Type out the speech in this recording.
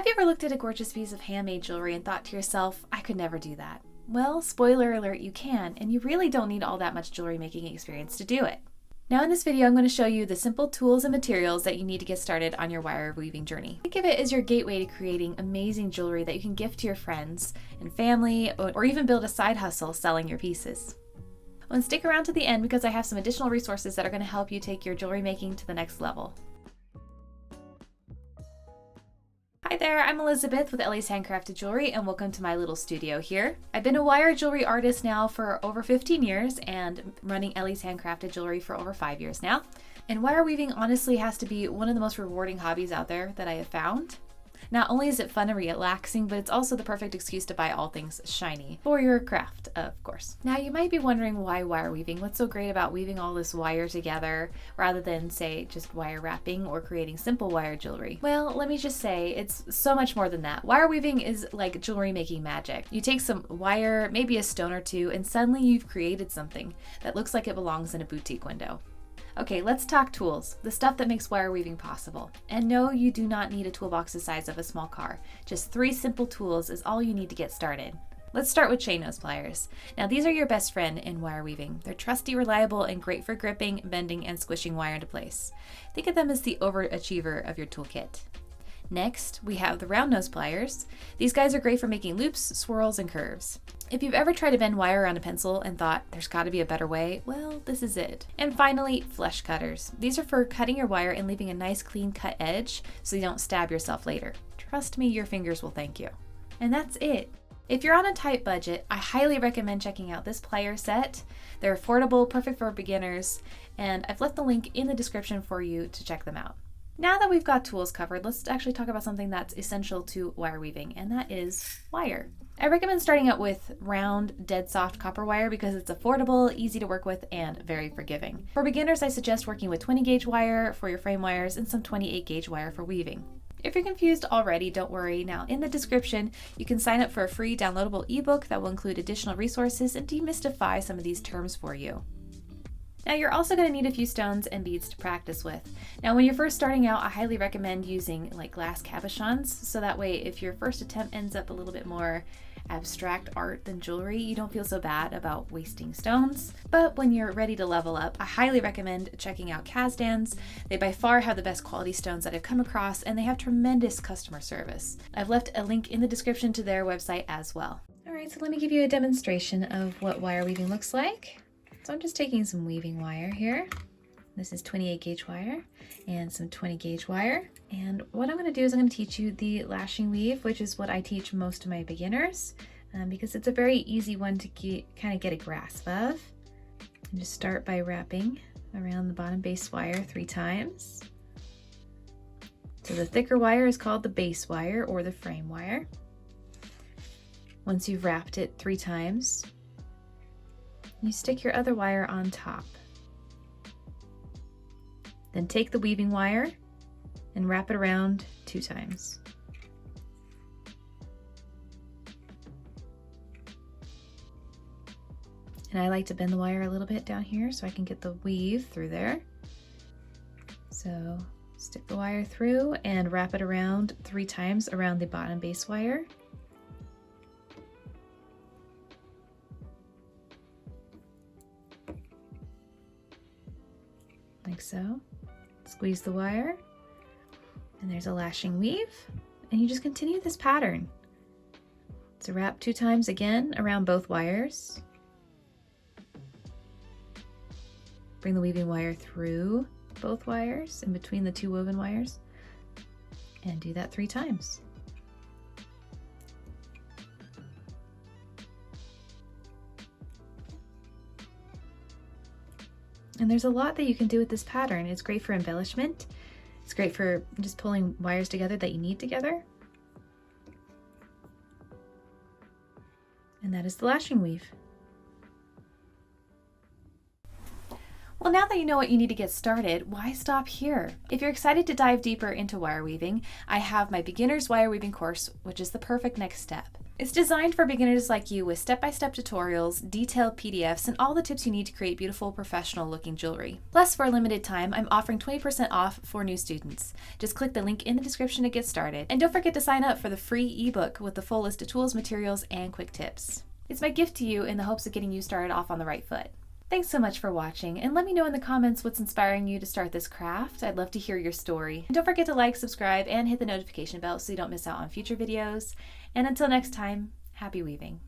Have you ever looked at a gorgeous piece of handmade jewelry and thought to yourself, I could never do that? Well, spoiler alert, you can, and you really don't need all that much jewelry making experience to do it. Now in this video, I'm going to show you the simple tools and materials that you need to get started on your wire weaving journey. Think of it as your gateway to creating amazing jewelry that you can gift to your friends and family, or even build a side hustle selling your pieces. And stick around to the end because I have some additional resources that are going to help you take your jewelry making to the next level. Hi there, I'm Elizabeth with Ellie's Handcrafted Jewelry and welcome to my little studio here. I've been a wire jewelry artist now for over 15 years and running Ellie's Handcrafted Jewelry for over 5 years now. And wire weaving honestly has to be one of the most rewarding hobbies out there that I have found. Not only is it fun and relaxing, but it's also the perfect excuse to buy all things shiny for your craft, of course. Now you might be wondering why wire weaving? What's so great about weaving all this wire together rather than, say, just wire wrapping or creating simple wire jewelry? Well, let me just say it's so much more than that. Wire weaving is like jewelry making magic. You take some wire, maybe a stone or two, and suddenly you've created something that looks like it belongs in a boutique window. Okay, let's talk tools, the stuff that makes wire weaving possible. And no, you do not need a toolbox the size of a small car. Just 3 simple tools is all you need to get started. Let's start with chain nose pliers. Now these are your best friend in wire weaving. They're trusty, reliable, and great for gripping, bending, and squishing wire into place. Think of them as the overachiever of your toolkit. Next, we have the round nose pliers. These guys are great for making loops, swirls, and curves. If you've ever tried to bend wire around a pencil and thought there's got to be a better way, well, this is it. And finally, flush cutters. These are for cutting your wire and leaving a nice clean cut edge so you don't stab yourself later. Trust me, your fingers will thank you. And that's it. If you're on a tight budget, I highly recommend checking out this plier set. They're affordable, perfect for beginners, and I've left the link in the description for you to check them out. Now that we've got tools covered, let's actually talk about something that's essential to wire weaving, and that is wire. I recommend starting out with round, dead soft copper wire because it's affordable, easy to work with, and very forgiving. For beginners, I suggest working with 20 gauge wire for your frame wires and some 28 gauge wire for weaving. If you're confused already, don't worry. Now in the description, you can sign up for a free downloadable ebook that will include additional resources and demystify some of these terms for you. Now you're also going to need a few stones and beads to practice with. Now when you're first starting out, I highly recommend using like glass cabochons, so that way if your first attempt ends up a little bit more abstract art than jewelry, you don't feel so bad about wasting stones. But when you're ready to level up, I highly recommend checking out Kazdans. They by far have the best quality stones that I've come across, and they have tremendous customer service. I've left a link in the description to their website as well. Alright, so let me give you a demonstration of what wire weaving looks like. So I'm just taking some weaving wire here. This is 28 gauge wire and some 20 gauge wire. And what I'm going to do is I'm going to teach you the lashing weave, which is what I teach most of my beginners because it's a very easy one to kind of get a grasp of. And just start by wrapping around the bottom base wire 3 times. So the thicker wire is called the base wire or the frame wire. Once you've wrapped it 3 times, you stick your other wire on top. Then take the weaving wire and wrap it around 2 times. And I like to bend the wire a little bit down here so I can get the weave through there. So stick the wire through and wrap it around 3 times around the bottom base wire. Like so. Squeeze the wire, and there's a lashing weave, and you just continue this pattern. So wrap 2 times again around both wires. Bring the weaving wire through both wires, in between the 2 woven wires, and do that 3 times. And there's a lot that you can do with this pattern. It's great for embellishment. It's great for just pulling wires together that you need together. And that is the lashing weave. Well, now that you know what you need to get started, why stop here? If you're excited to dive deeper into wire weaving, I have my beginner's wire weaving course, which is the perfect next step. It's designed for beginners like you with step-by-step tutorials, detailed PDFs, and all the tips you need to create beautiful, professional-looking jewelry. Plus, for a limited time, I'm offering 20% off for new students. Just click the link in the description to get started. And don't forget to sign up for the free ebook with the full list of tools, materials, and quick tips. It's my gift to you in the hopes of getting you started off on the right foot. Thanks so much for watching, and let me know in the comments what's inspiring you to start this craft. I'd love to hear your story. And don't forget to like, subscribe, and hit the notification bell so you don't miss out on future videos. And until next time, happy weaving.